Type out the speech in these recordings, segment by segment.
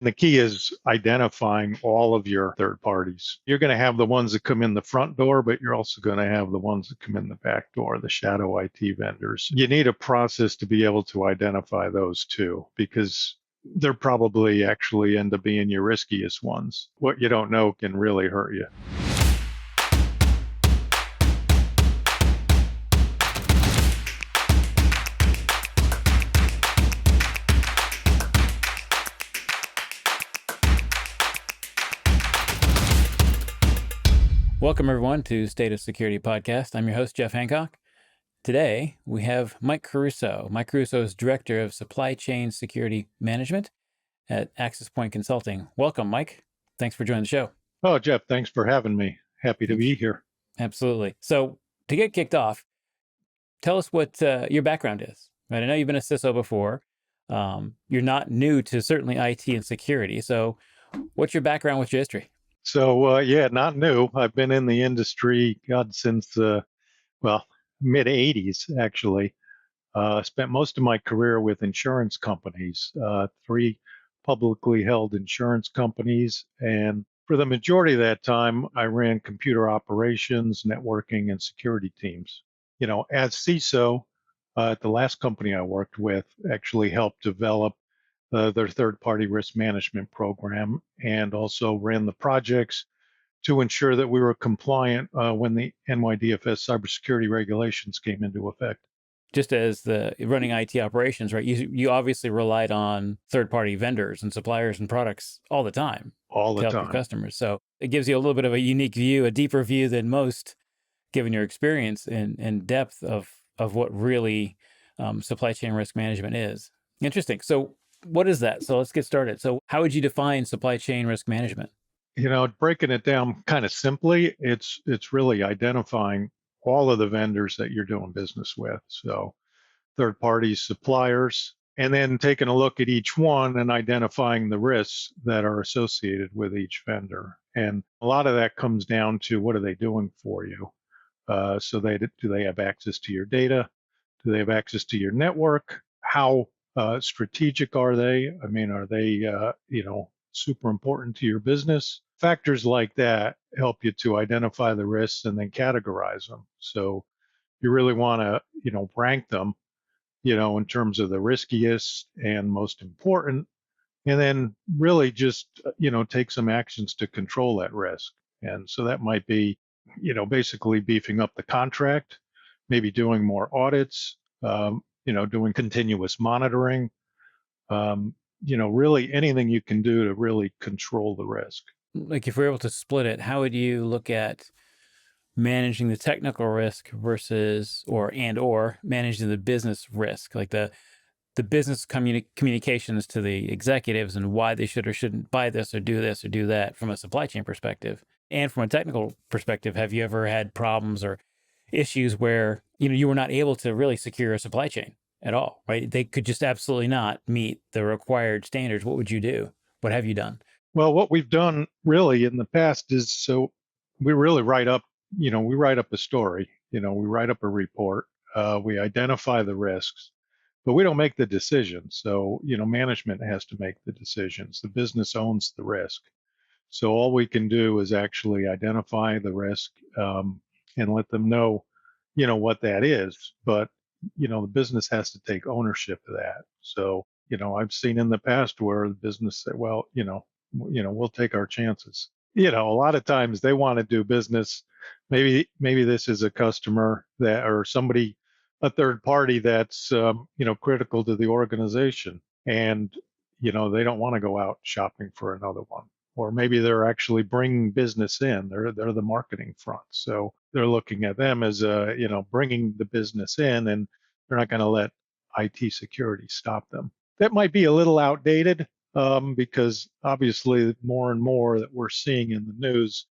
The key is identifying all of your third parties. You're going to have the ones that come in the front door, but you're also going to have the ones that come in the back door, the shadow IT vendors. You need a process to be able to identify those too, because they're probably actually end up being your riskiest ones. What you don't know can really hurt you. Welcome, everyone, to State of Security Podcast. I'm your host, Jeff Hancock. Today, we have Mike Caruso. Mike Caruso is Director of Supply Chain Security Management at Access Point Consulting. Welcome, Mike. Thanks for joining the show. Oh, Jeff, thanks for having me. Happy to be here. Absolutely. So, to get kicked off, tell us what your background is. Right? I know you've been a CISO before. You're not new to certainly IT and security. So, what's your background? What's your history? So, not new. I've been in the industry, God, since mid 80s, actually. Spent most of my career with insurance companies, three publicly held insurance companies. And for the majority of that time, I ran computer operations, networking, and security teams. As CISO, at the last company I worked with, actually helped develop their third party risk management program and also ran the projects to ensure that we were compliant when the NYDFS cybersecurity regulations came into effect. Just as the running IT operations, right? You obviously relied on third-party vendors and suppliers and products all the time All to the help your time. customers. So it gives you a little bit of a unique view, a deeper view than most, given your experience and depth of what really supply chain risk management is. Interesting. So what is that? So let's get started. So how would you define supply chain risk management? Breaking it down kind of simply, it's really identifying all of the vendors that you're doing business with. So third party suppliers, and then taking a look at each one and identifying the risks that are associated with each vendor. And a lot of that comes down to what are they doing for you? Do they have access to your data? Do they have access to your network? How strategic are they? I mean, are they super important to your business? Factors like that help you to identify the risks and then categorize them. So you really want to rank them in terms of the riskiest and most important, and then really just, take some actions to control that risk. And so that might be, basically beefing up the contract, maybe doing more audits, doing continuous monitoring, really anything you can do to really control the risk. Like if we're able to split it, how would you look at managing the technical risk versus or managing the business risk, like the business communications to the executives and why they should or shouldn't buy this or do that from a supply chain perspective? And from a technical perspective, have you ever had problems or issues where you were not able to really secure a supply chain at all, right? They could just absolutely not meet the required standards. What would you do? What have you done? Well, what we've done really in the past is, so we really write up, we write up a story, we write up a report, we identify the risks, but we don't make the decisions. So, management has to make the decisions. The business owns the risk. So all we can do is actually identify the risk, and let them know, what that is. But, the business has to take ownership of that. So, I've seen in the past where the business said, well, we'll take our chances. A lot of times they want to do business. Maybe this is a customer that, or somebody, a third party that's critical to the organization, and they don't want to go out shopping for another one. Or maybe they're actually bringing business in. They're the marketing front, so they're looking at them as bringing the business in, and they're not going to let IT security stop them. That might be a little outdated, because obviously more and more that we're seeing in the news,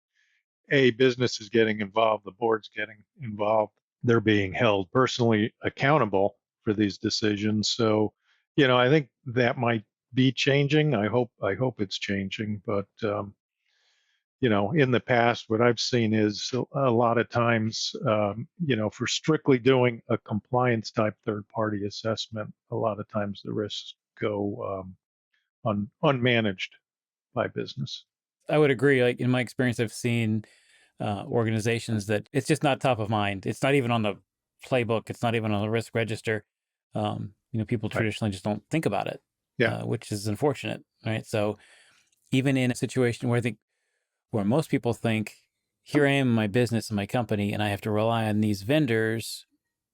business is getting involved, the board's getting involved, they're being held personally accountable for these decisions. So, I think that might be changing. I hope it's changing, but in the past, what I've seen is a lot of times, for strictly doing a compliance type third party assessment, a lot of times the risks go unmanaged by business. I would agree. Like in my experience, I've seen organizations that it's just not top of mind. It's not even on the playbook. It's not even on the risk register. People Right. traditionally just don't think about it, Yeah. which is unfortunate, right? So even in a situation where I think where most people think, here I am in my business and my company, and I have to rely on these vendors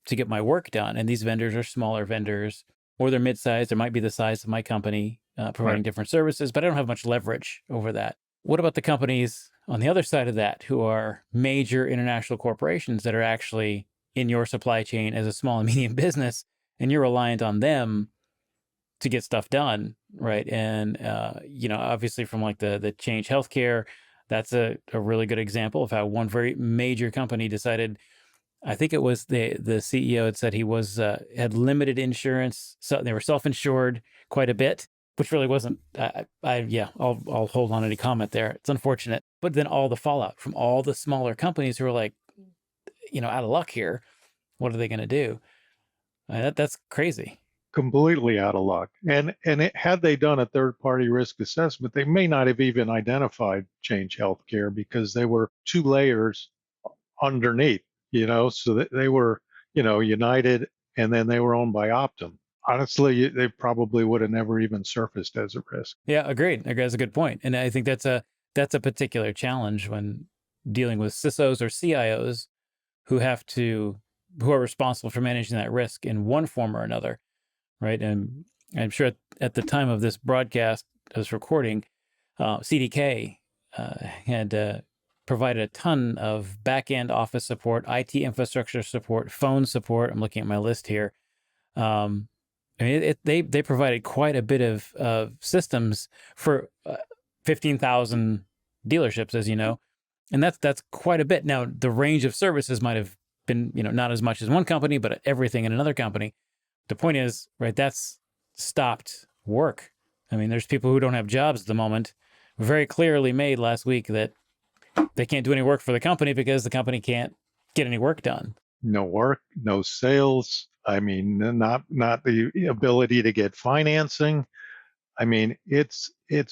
to get my work done. And these vendors are smaller vendors, or they're mid-sized. They might be the size of my company, Right. providing different services, but I don't have much leverage over that. What about the companies on the other side of that who are major international corporations that are actually in your supply chain as a small and medium business, and you're reliant on them to get stuff done, right? And obviously from like the Change Healthcare, that's a really good example of how one very major company decided. I think it was the CEO had said he was had limited insurance, so they were self-insured quite a bit, which really wasn't. I'll hold on any comment there. It's unfortunate, but then all the fallout from all the smaller companies who are like, out of luck here. What are they going to do? That's crazy. Completely out of luck. Had they done a third party risk assessment, they may not have even identified Change Healthcare because they were two layers underneath, so that they were, United, and then they were owned by Optum. Honestly, they probably would have never even surfaced as a risk. Yeah, agreed. That's a good point, and I think that's a particular challenge when dealing with CISOs or CIOs who who are responsible for managing that risk in one form or another, right? And I'm sure at the time of this broadcast, this recording, CDK had provided a ton of back-end office support, IT infrastructure support, phone support. I'm looking at my list here. Um, I mean, they provided quite a bit of systems for 15,000 dealerships, as you know, and that's quite a bit. Now, the range of services might have been, not as much as one company, but everything in another company. The point is, right, that's stopped work. I mean, there's people who don't have jobs at the moment. Very clearly made last week that they can't do any work for the company because the company can't get any work done. No work, no sales. I mean, not the ability to get financing. I mean, it's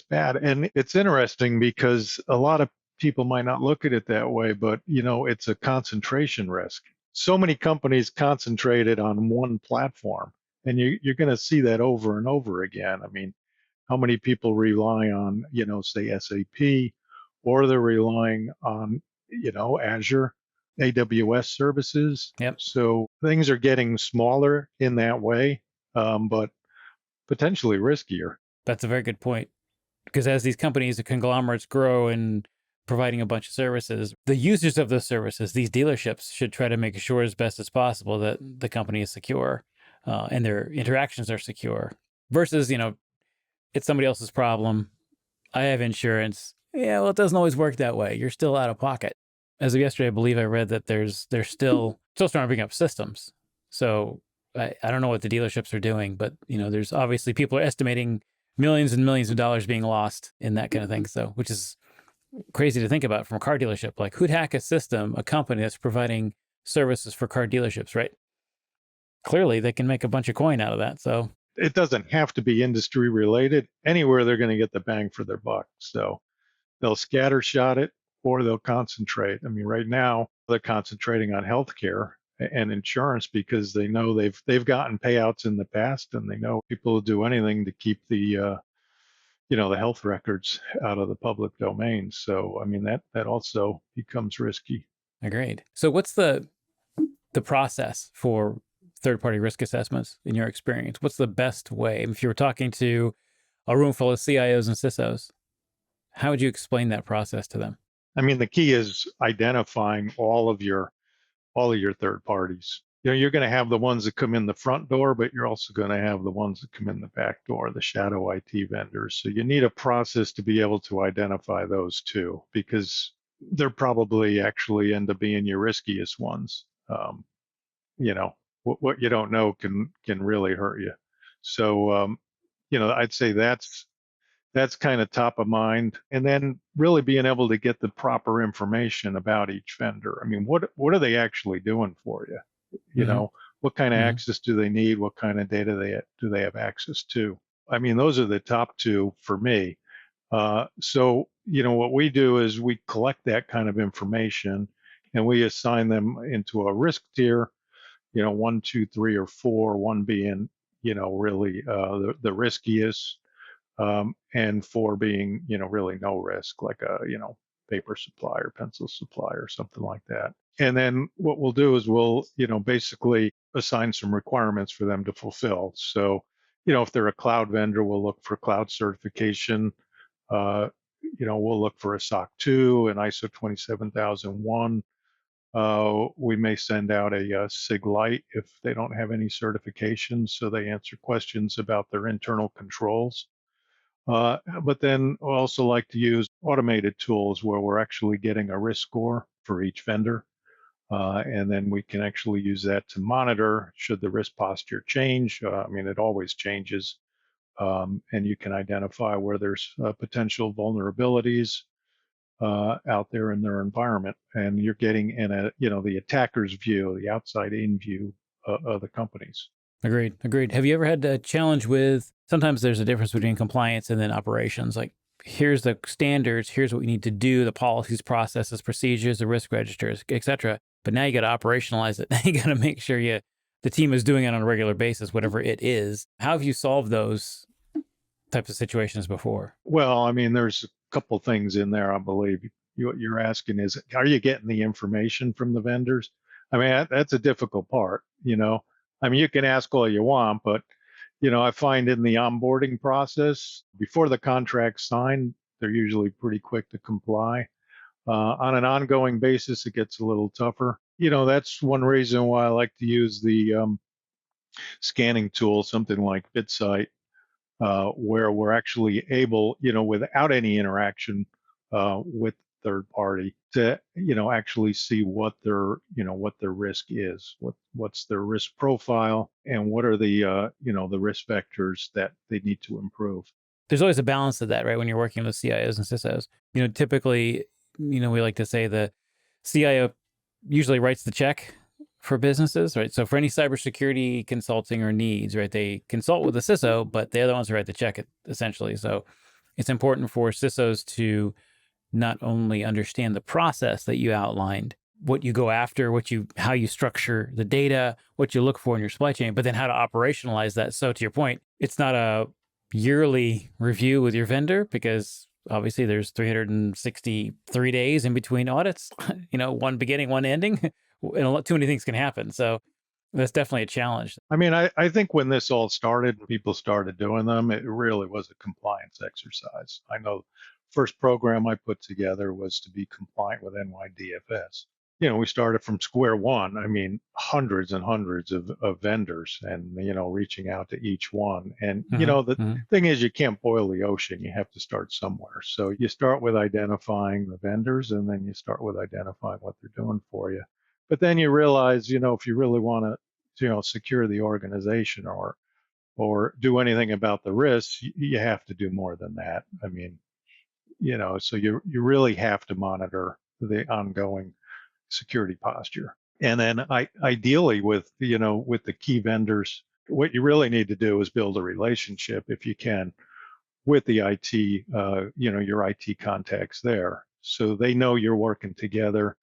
bad, and it's interesting because a lot of people might not look at it that way, but it's a concentration risk. So many companies concentrated on one platform, and you're going to see that over and over again. I mean, how many people rely on, say SAP, or they're relying on, Azure, AWS services. Yep, So things are getting smaller in that way, but potentially riskier. that's a very good point. Because as these companies, the conglomerates grow and providing a bunch of services, the users of those services, these dealerships, should try to make sure as best as possible that the company is secure and their interactions are secure. Versus, it's somebody else's problem. I have insurance. Yeah, well, it doesn't always work that way. You're still out of pocket. As of yesterday, I believe I read that they're still trying to bring up systems. So I don't know what the dealerships are doing, but there's obviously people are estimating millions and millions of dollars being lost in that kind of thing. So, which is crazy to think about from a car dealership. Like, who'd hack a system, a company that's providing services for car dealerships, right? Clearly, they can make a bunch of coin out of that. So, It doesn't have to be industry related. Anywhere they're going to get the bang for their buck. So they'll scattershot it or they'll concentrate. I mean, right now they're concentrating on healthcare and insurance because they know they've gotten payouts in the past, and they know people will do anything to keep the health records out of the public domain. So I mean that also becomes risky. agreed. So, what's the process for third party risk assessments in your experience? What's the best way? If you were talking to a room full of CIOs and CISOs, how would you explain that process to them? I mean, the key is identifying all of your third parties. You're going to have the ones that come in the front door, but you're also going to have the ones that come in the back door, the shadow IT vendors. So you need a process to be able to identify those too, because they're probably actually end up being your riskiest ones. You know, what you don't know can really hurt you. So, I'd say that's kind of top of mind, and then really being able to get the proper information about each vendor. I mean, what are they actually doing for you? you Mm-hmm. know what kind of Mm-hmm. access do they need? What kind of data do they have access to? I mean, those are the top two for me. So, what we do is we collect that kind of information and we assign them into a risk tier, one, two, three, or four, one being, really the riskiest, and four being, really no risk, like a, paper supply or pencil supply or something like that. And then what we'll do is we'll, basically assign some requirements for them to fulfill. So, if they're a cloud vendor, we'll look for cloud certification. Uh, we'll look for a SOC 2 and ISO 27001. We may send out a, SIG Light if they don't have any certifications, so they answer questions about their internal controls. But then we also like to use automated tools where we're actually getting a risk score for each vendor. And then we can actually use that to monitor should the risk posture change. I mean, it always changes. And you can identify where there's potential vulnerabilities out there in their environment. And you're getting in the attacker's view, the outside in view of the companies. Agreed. Agreed. Have you ever had a challenge with, sometimes there's a difference between compliance and then operations? Like, here's the standards, here's what we need to do, the policies, processes, procedures, the risk registers, etc. But now you got to operationalize it. Now you got to make sure the team is doing it on a regular basis, whatever it is. How have you solved those types of situations before? Well, I mean, there's a couple things in there, I believe. What you're asking is, are you getting the information from the vendors? I mean, that's a difficult part. I mean, you can ask all you want, but, I find in the onboarding process, before the contract's signed, they're usually pretty quick to comply. On an ongoing basis, it gets a little tougher. That's one reason why I like to use the scanning tool, something like BitSight, where we're actually able, without any interaction with third party, to actually see what their risk is, what's their risk profile, and what are the risk vectors that they need to improve. There's always a balance of that, right? When you're working with CIOs and CISOs, typically, we like to say the CIO usually writes the check for businesses, right? So for any cybersecurity consulting or needs, right, they consult with the CISO, but they're the ones who write the check essentially. So it's important for CISOs to not only understand the process that you outlined, what you go after, how you structure the data, what you look for in your supply chain, but then how to operationalize that. So to your point, it's not a yearly review with your vendor because obviously there's 363 days in between audits, one beginning, one ending, and too many things can happen. So that's definitely a challenge. I mean, I think when this all started and people started doing them, it really was a compliance exercise. I know first program I put together was to be compliant with NYDFS. We started from square one. I mean, hundreds and hundreds of vendors and, reaching out to each one. And, the thing is, you can't boil the ocean. You have to start somewhere. So you start with identifying the vendors and then you start with identifying what they're doing for you. But then you realize, if you really want to secure the organization or do anything about the risks, you have to do more than that. I mean, so you really have to monitor the ongoing security posture. And then ideally with the key vendors, what you really need to do is build a relationship if you can with the IT, your IT contacts there. So they know you're working together.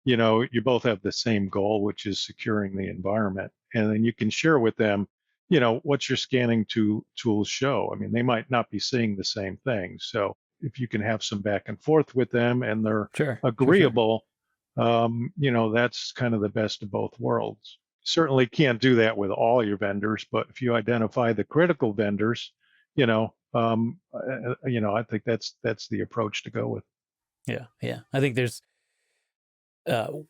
You both have the same goal, which is securing the environment. And then you can share with them, what your scanning tools show. I mean, they might not be seeing the same thing. So if you can have some back and forth with them and they're Sure. agreeable, that's kind of the best of both worlds. Certainly can't do that with all your vendors, but if you identify the critical vendors, I think that's the approach to go with. Yeah. I think there's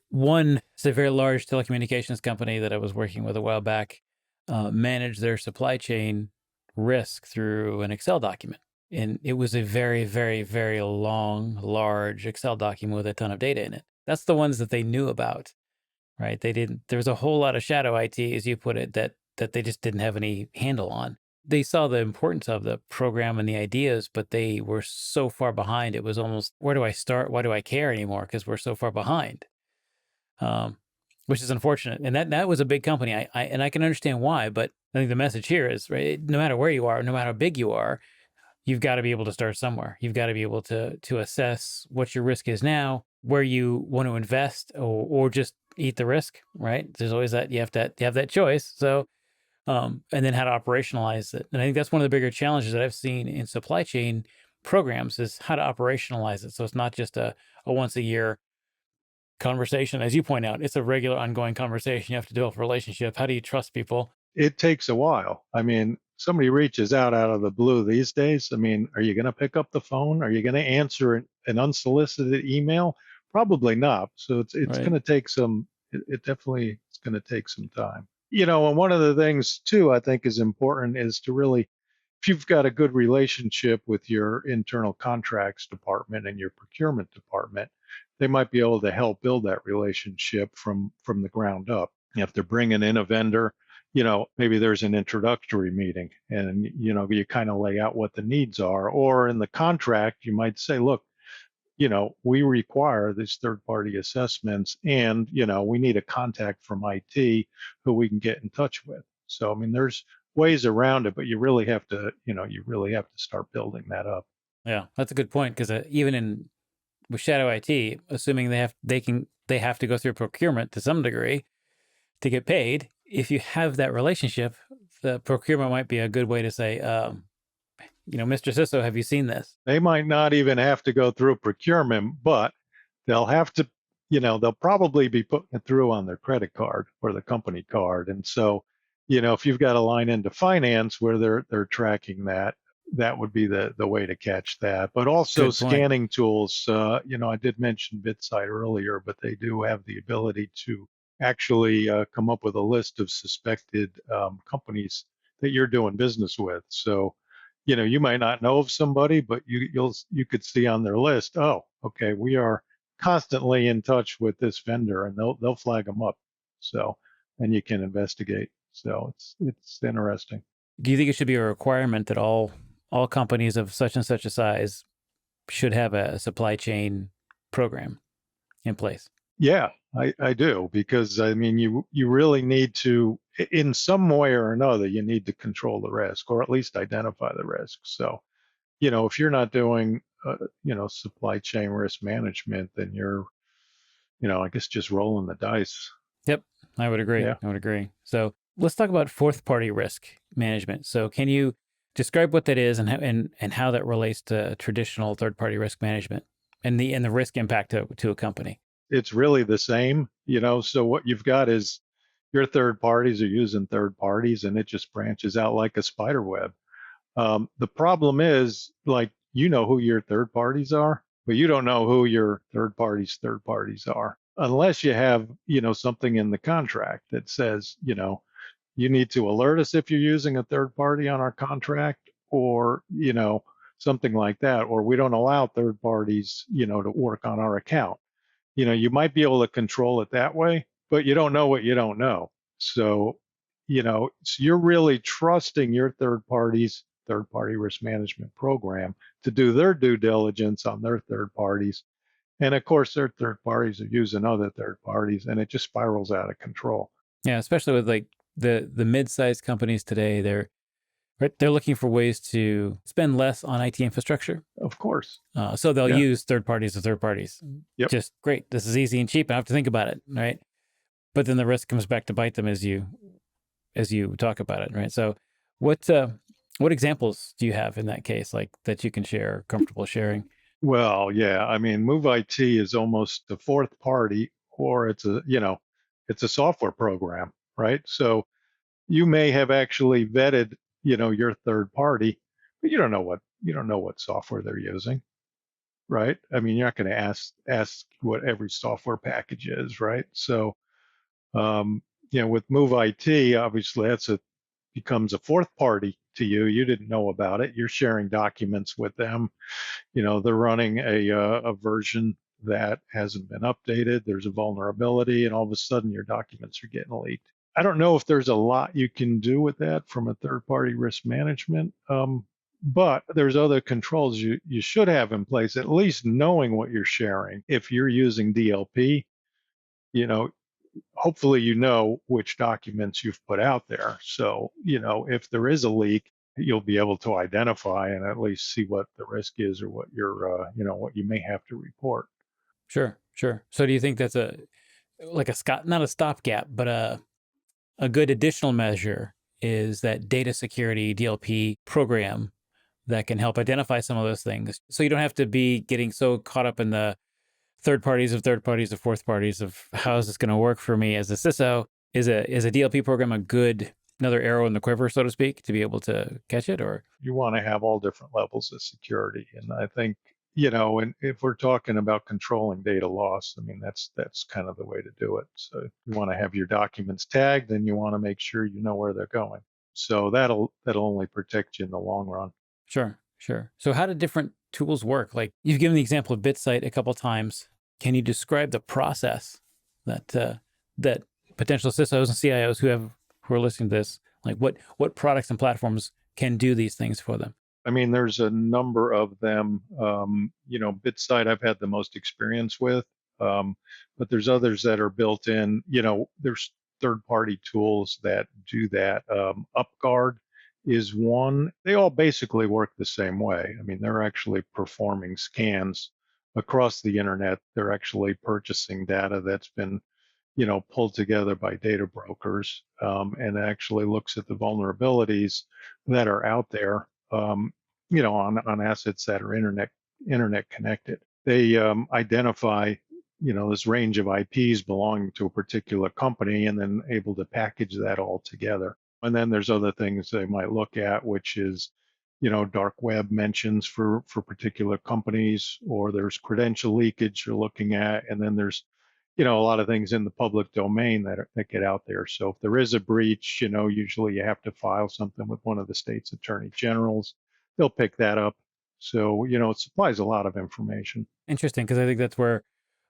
one, it's a very large telecommunications company that I was working with a while back, managed their supply chain risk through an Excel document. And it was a very, very, very long, large Excel document with a ton of data in it. That's the ones that they knew about, right? There was a whole lot of shadow IT, as you put it, that they just didn't have any handle on. They saw the importance of the program and the ideas, but they were so far behind. It was almost, where do I start? Why do I care anymore? Because we're so far behind, which is unfortunate. And that was a big company. And I can understand why, but I think the message here is, right, no matter where you are, no matter how big you are, you've got to be able to start somewhere. You've got to be able to assess what your risk is now, where you want to invest, or just eat the risk, right? There's always that you have that choice. So and then how to operationalize it. And I think that's one of the bigger challenges that I've seen in supply chain programs is how to operationalize it. So it's not just a once a year conversation. As you point out, it's a regular ongoing conversation. You have to develop a relationship. How do you trust people? It takes a while. I mean, somebody reaches out of the blue these days. I mean, are you going to pick up the phone? Are you going to answer an unsolicited email? Probably not. So it's Right. going to take some. It definitely is going to take some time. You know, and one of the things too I think is important is to really, if you've got a good relationship with your internal contracts department and your procurement department, they might be able to help build that relationship from the ground up. If they're bringing in a vendor, you know, maybe there's an introductory meeting and, you know, you kind of lay out what the needs are. Or in the contract, you might say, look, you know, we require these third party assessments and, you know, we need a contact from IT who we can get in touch with. So, I mean, there's ways around it, but you really have to, you know, you really have to start building that up. Yeah, that's a good point because even in with shadow IT, assuming they have to go through procurement to some degree to get paid. If you have that relationship, the procurement might be a good way to say, Mr. Sisso, have you seen this? They might not even have to go through procurement, but they'll have to, you know, they'll probably be putting it through on their credit card or the company card. And so, you know, if you've got a line into finance where they're tracking that, that would be the way to catch that. But also Good point. scanning tools. You know, I did mention BitSight earlier, but they do have the ability to actually come up with a list of suspected companies that you're doing business with. So you know, you might not know of somebody, but you could see on their list, oh, okay, we are constantly in touch with this vendor, and they'll flag them up. So, and you can investigate. So it's interesting. Do you think it should be a requirement that all companies of such and such a size should have a supply chain program in place? Yeah, I do because I mean you really need to in some way or another you need to control the risk or at least identify the risk. So you know if you're not doing you know supply chain risk management, then you're you know I guess just rolling the dice. Yep, I would agree. Yeah. I would agree. So let's talk about fourth party risk management. So can you describe what that is and how that relates to traditional third party risk management and the risk impact to a company? It's really the same, you know. So what you've got is your third parties are using third parties, and it just branches out like a spider web. The problem is, like, you know who your third parties are, but you don't know who your third parties are, unless you have, you know, something in the contract that says, you know, you need to alert us if you're using a third party on our contract, or you know, something like that, or we don't allow third parties, you know, to work on our account. You know, you might be able to control it that way, but you don't know what you don't know. So, you know, so you're really trusting your third party risk management program to do their due diligence on their third parties. And of course, their third parties are using other third parties, and it just spirals out of control. Yeah, especially with like the mid-sized companies today, they're looking for ways to spend less on IT infrastructure. Of course. So they'll Yeah. use third parties as third parties. Yep. Just great. This is easy and cheap. I don't have to think about it, right? But then the risk comes back to bite them as you talk about it, right? So what what examples do you have in that case, like that you can share, comfortable sharing? Well, yeah. I mean, Move IT is almost a fourth party, or it's a, you know, it's a software program, right? So you may have actually vetted, you know, your third party, but you don't know what software they're using, right? I mean, you're not going to ask what every software package is, right? So, you know, with Move IT, obviously that's a becomes a fourth party to you. You didn't know about it. You're sharing documents with them. You know, they're running a version that hasn't been updated. There's a vulnerability, and all of a sudden your documents are getting leaked. I don't know if there's a lot you can do with that from a third party risk management, but there's other controls you should have in place, at least knowing what you're sharing. If you're using DLP, you know, hopefully you know which documents you've put out there. So, if there is a leak, you'll be able to identify and at least see what the risk is or what what you may have to report. Sure, sure. So do you think that's a like a not a stopgap, but a good additional measure is that data security DLP program that can help identify some of those things. So you don't have to be getting so caught up in the third parties of fourth parties of how is this going to work for me as a CISO. Is a DLP program a good another arrow in the quiver, so to speak, to be able to catch it? Or You want to have all different levels of security. And I think, and if we're talking about controlling data loss, I mean, that's kind of the way to do it. So you want to have your documents tagged and you want to make sure you know where they're going. So that'll only protect you in the long run. sure, sure. So how do different tools work? Like you've given the example of BitSite a couple of times. Can you describe the process that potential CISOs and CIOs who are listening to this, like what products and platforms can do these things for them? I mean, there's a number of them. BitSite I've had the most experience with, but there's others that are built in. There's third-party tools that do that. UpGuard is one. They all basically work the same way. I mean, they're actually performing scans across the internet. They're actually purchasing data that's been pulled together by data brokers, and actually looks at the vulnerabilities that are out there, on assets that are internet connected. They identify, this range of IPs belonging to a particular company, and then able to package that all together. And then there's other things they might look at, which is, dark web mentions for particular companies, or there's credential leakage you're looking at, and then there's a lot of things in the public domain that get out there. So if there is a breach, usually you have to file something with one of the state's attorney generals. They'll pick that up. So, it supplies a lot of information. Interesting, because I think that's where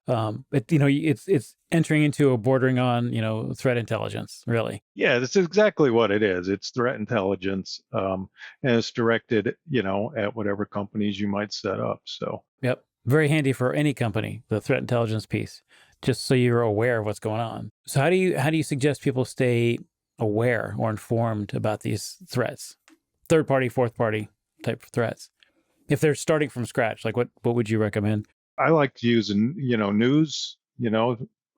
it's entering into a bordering on threat intelligence, really. Yeah, that's exactly what it is. It's threat intelligence, and it's directed, at whatever companies you might set up. So, Yep, very handy for any company, the threat intelligence piece, just so you're aware of what's going on. So how do you suggest people stay aware or informed about these threats, third party, fourth party type threats? If they're starting from scratch, like what would you recommend? I like to use, news,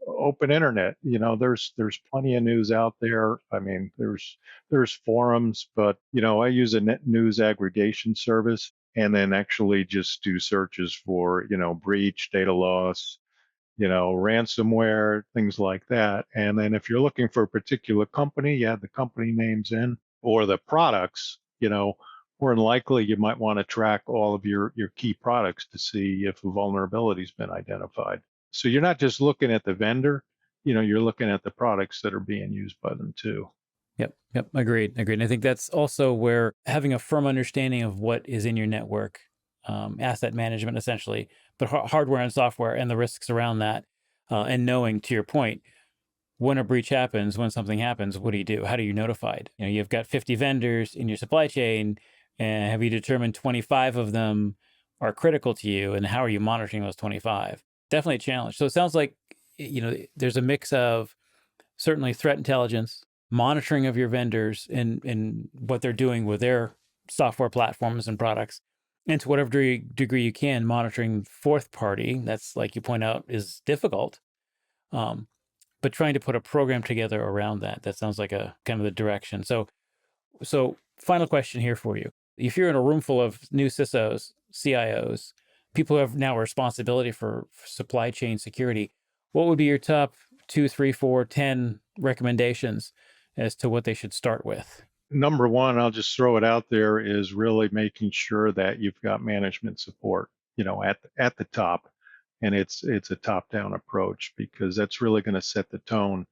open internet. There's plenty of news out there. I mean, there's forums, but I use a net news aggregation service, and then actually just do searches for, breach, data loss, ransomware, things like that. And then if you're looking for a particular company, you add the company names in, or the products, more than likely you might want to track all of your key products to see if a vulnerability's been identified. So you're not just looking at the vendor, you're looking at the products that are being used by them too. Yep. Agreed. And I think that's also where having a firm understanding of what is in your network, asset management essentially, but hardware and software and the risks around that, and knowing, to your point, when a breach happens, when something happens, what do you do? How do you notify it? You've got 50 vendors in your supply chain, and have you determined 25 of them are critical to you, and how are you monitoring those 25? Definitely a challenge. So it sounds like there's a mix of certainly threat intelligence, monitoring of your vendors and what they're doing with their software platforms and products, and to whatever degree you can, monitoring fourth party. That's, like you point out, is difficult. But trying to put a program together around that sounds like a kind of the direction. So final question here for you. If you're in a room full of new CISOs, CIOs, people who have now a responsibility for supply chain security, what would be your top 2, 3, 4, 10 recommendations as to what they should start with? Number one, I'll just throw it out there, is really making sure that you've got management support, at the top, and it's a top-down approach, because that's really going to set the tone,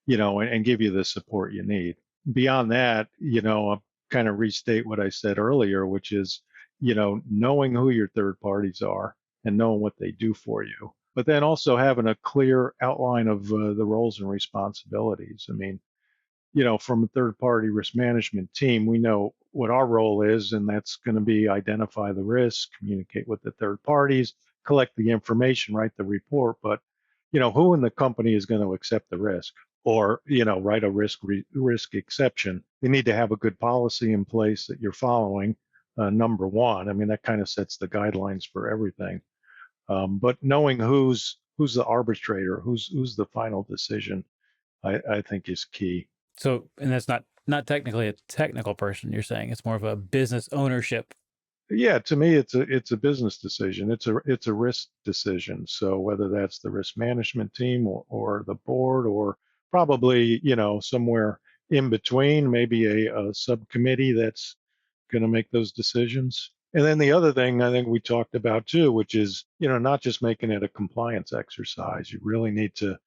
and give you the support you need. Beyond that, I'll kind of restate what I said earlier, which is, knowing who your third parties are and knowing what they do for you, but then also having a clear outline of the roles and responsibilities. I mean, from a third party risk management team, we know what our role is, and that's going to be identify the risk, communicate with the third parties, collect the information, write the report. But, who in the company is going to accept the risk or, write a risk exception. You need to have a good policy in place that you're following. Number one, I mean, that kind of sets the guidelines for everything. But knowing who's the arbitrator, who's the final decision, I think is key. So, and that's not technically a technical person. You're saying it's more of a business ownership. Yeah, to me, it's a business decision. It's a risk decision. So whether that's the risk management team or the board, or probably somewhere in between, maybe a subcommittee that's going to make those decisions. And then the other thing I think we talked about too, which is not just making it a compliance exercise. You really need to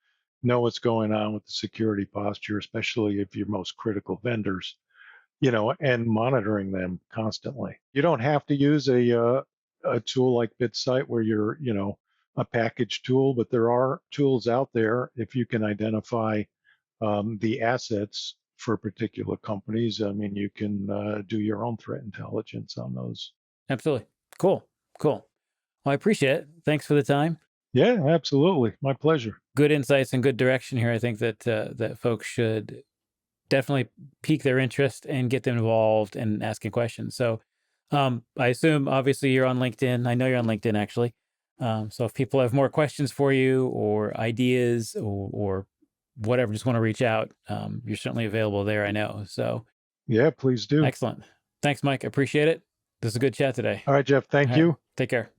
know what's going on with the security posture, especially if your most critical vendors, and monitoring them constantly. You don't have to use a tool like BitSight where you're, a packaged tool, but there are tools out there if you can identify the assets for particular companies. I mean, you can do your own threat intelligence on those. Absolutely. Cool. Cool. Well, I appreciate it. Thanks for the time. Yeah, absolutely. My pleasure. Good insights and good direction here. I think that that folks should definitely pique their interest and get them involved in asking questions. So I assume obviously you're on LinkedIn. I know you're on LinkedIn actually. So if people have more questions for you or ideas or whatever, just want to reach out, you're certainly available there, I know. So Yeah, please do. excellent. Thanks, Mike. Appreciate it. This is a good chat today. All right, Jeff. All Thank right. you. Take care.